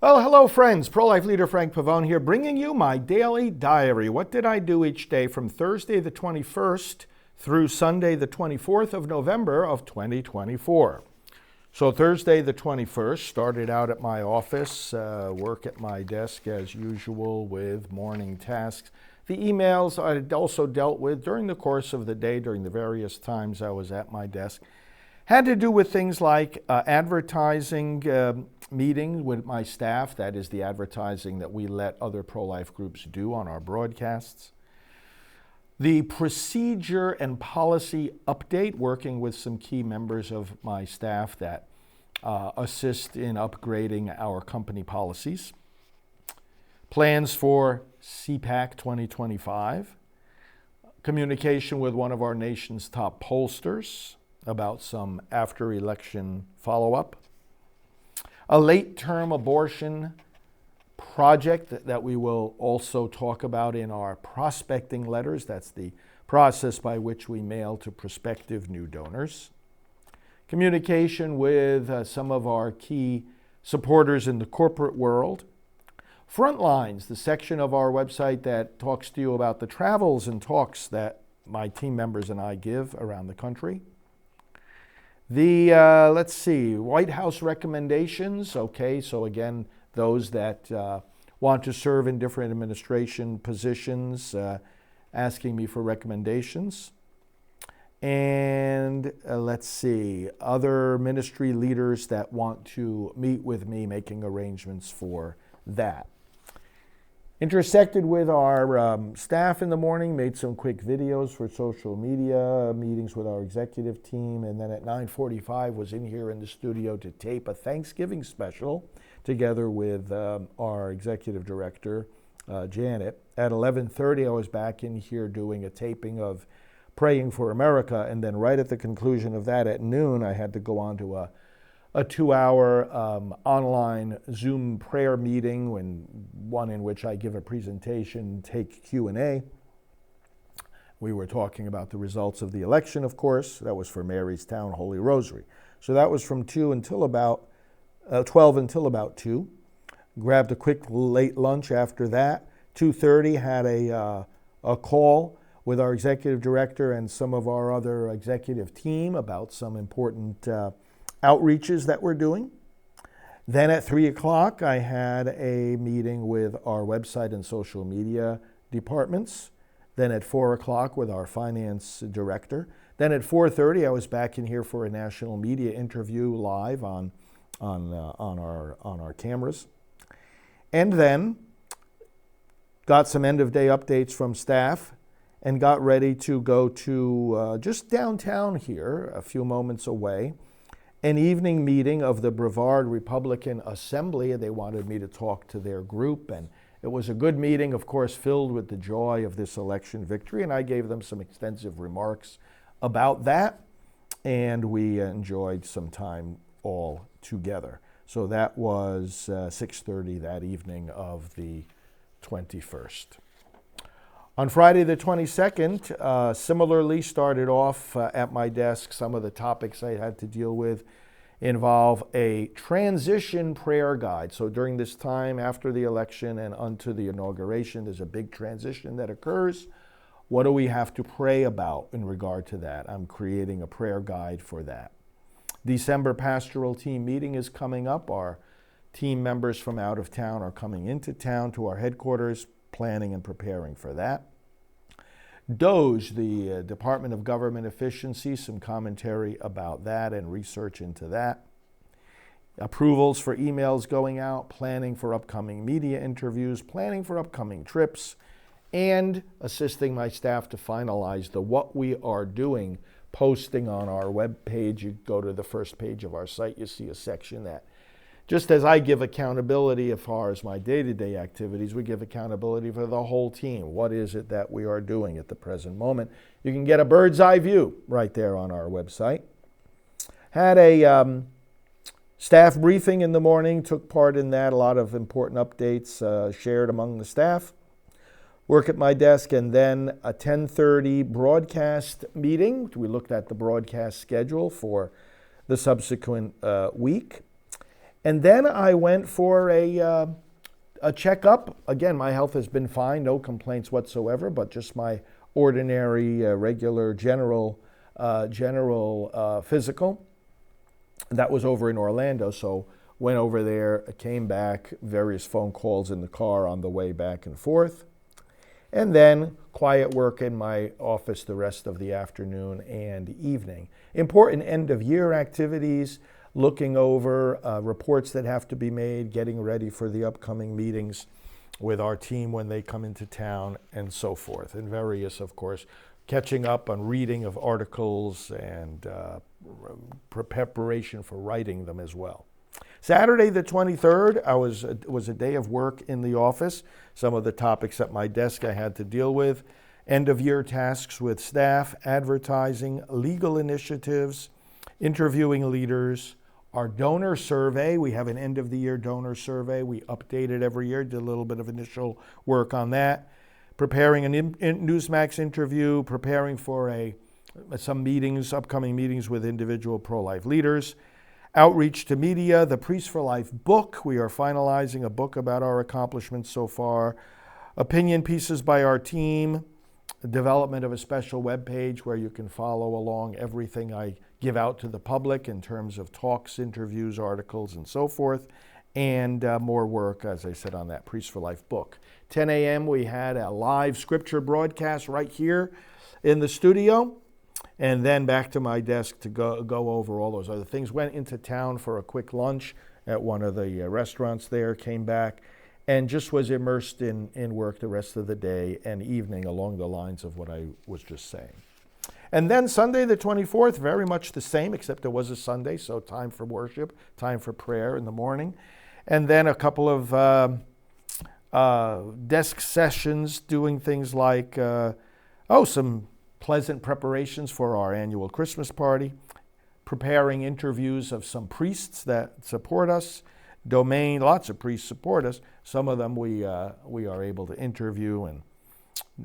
Well, hello friends. Pro-life leader Frank Pavone here, bringing you my daily diary. What did I do each day from Thursday the 21st through Sunday the 24th of November of 2024? So Thursday the 21st, started out at my office, work at my desk as usual with morning tasks. The emails I also dealt with during the course of the day, during the various times I was at my desk, had to do with things like advertising meeting with my staff. That is the advertising that we let other pro-life groups do on our broadcasts. The procedure and policy update, working with some key members of my staff that assist in upgrading our company policies. Plans for CPAC 2025. Communication with one of our nation's top pollsters about some after-election follow-up. A late-term abortion project that we will also talk about in our prospecting letters. That's the process by which we mail to prospective new donors. Communication with some of our key supporters in the corporate world. Frontlines, the section of our website that talks to you about the travels and talks that my team members and I give around the country. The, White House recommendations. Okay, so again, those that want to serve in different administration positions, asking me for recommendations. And other ministry leaders that want to meet with me, making arrangements for that. Intersected with our staff in the morning, made some quick videos for social media, meetings with our executive team, and then at 9:45 was in here in the studio to tape a Thanksgiving special together with our executive director, Janet. At 11:30, I was back in here doing a taping of Praying for America, and then right at the conclusion of that at noon, I had to go on to a 2-hour online Zoom prayer meeting, one in which I give a presentation, take Q&A. We were talking about the results of the election, of course. That was for Marystown Holy Rosary. So that was from 12 until about 2. Grabbed a quick late lunch after that. 2:30 had a call with our executive director and some of our other executive team about some important outreaches that we're doing. Then at 3 o'clock, I had a meeting with our website and social media departments. Then at 4 o'clock with our finance director. Then at 4:30, I was back in here for a national media interview live on our cameras. And then got some end of day updates from staff and got ready to go to just downtown here, a few moments away, an evening meeting of the Brevard Republican Assembly. They wanted me to talk to their group, and it was a good meeting, of course, filled with the joy of this election victory, and I gave them some extensive remarks about that, and we enjoyed some time all together. So that was 6:30 that evening of the 21st. On Friday the 22nd, similarly started off at my desk. Some of the topics I had to deal with involve a transition prayer guide. So during this time after the election and unto the inauguration, there's a big transition that occurs. What do we have to pray about in regard to that? I'm creating a prayer guide for that. December pastoral team meeting is coming up. Our team members from out of town are coming into town to our headquarters, planning and preparing for that. DOGE, the Department of Government Efficiency, some commentary about that and research into that. Approvals for emails going out, planning for upcoming media interviews, planning for upcoming trips, and assisting my staff to finalize the What We Are Doing posting on our web page. You go to the first page of our site, you see a section that, just as I give accountability as far as my day-to-day activities, we give accountability for the whole team. What is it that we are doing at the present moment? You can get a bird's eye view right there on our website. Had a staff briefing in the morning, took part in that. A lot of important updates shared among the staff. Work at my desk, and then a 10:30 broadcast meeting. We looked at the broadcast schedule for the subsequent week. And then I went for a checkup. Again, my health has been fine, no complaints whatsoever, but just my ordinary, regular, general physical. That was over in Orlando, so went over there, came back, various phone calls in the car on the way back and forth, and then quiet work in my office the rest of the afternoon and evening. Important end-of-year activities, looking over reports that have to be made, getting ready for the upcoming meetings with our team when they come into town, and so forth. And various, of course, catching up on reading of articles and preparation for writing them as well. Saturday the 23rd, was a day of work in the office. Some of the topics at my desk I had to deal with. End-of-year tasks with staff, advertising, legal initiatives, interviewing leaders, our donor survey. We have an end-of-the-year donor survey. We update it every year, did a little bit of initial work on that. Preparing a Newsmax interview, preparing for some meetings, upcoming meetings with individual pro-life leaders. Outreach to media, the Priest for Life book. We are finalizing a book about our accomplishments so far. Opinion pieces by our team. Development of a special webpage where you can follow along everything I give out to the public in terms of talks, interviews, articles, and so forth. And more work, as I said, on that Priest for Life book. 10 a.m. we had a live scripture broadcast right here in the studio. And then back to my desk to go over all those other things. Went into town for a quick lunch at one of the restaurants there, came back, and just was immersed in work the rest of the day and evening along the lines of what I was just saying. And then Sunday the 24th, very much the same, except it was a Sunday, so time for worship, time for prayer in the morning. And then a couple of desk sessions doing things like, some pleasant preparations for our annual Christmas party, preparing interviews of some priests that support us. Domain, lots of priests support us. Some of them we are able to interview, and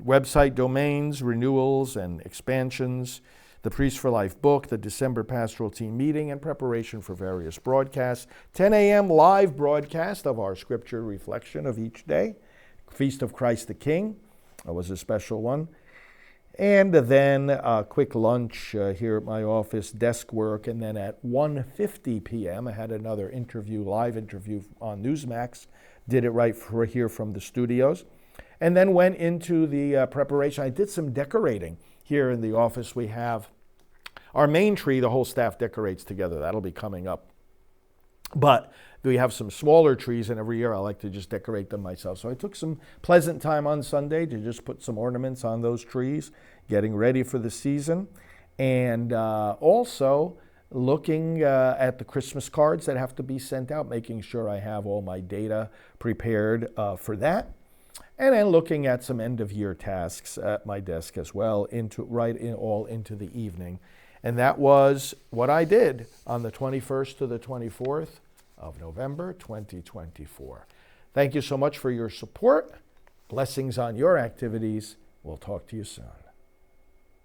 website domains, renewals and expansions, the Priest for Life book, the December pastoral team meeting, and preparation for various broadcasts. 10 a.m. live broadcast of our scripture reflection of each day. Feast of Christ the King, that was a special one. And then a quick lunch here at my office, desk work, and then at 1:50 p.m. I had another interview, live interview on Newsmax, did it right here from the studios, and then went into the preparation. I did some decorating here in the office. We have our main tree, the whole staff decorates together. That'll be coming up. But we have some smaller trees, and every year I like to just decorate them myself. So I took some pleasant time on Sunday to just put some ornaments on those trees, getting ready for the season, and also looking at the Christmas cards that have to be sent out, making sure I have all my data prepared for that, and then looking at some end-of-year tasks at my desk as well, into the evening. And that was what I did on the 21st to the 24th of November 2024. Thank you so much for your support. Blessings on your activities. We'll talk to you soon.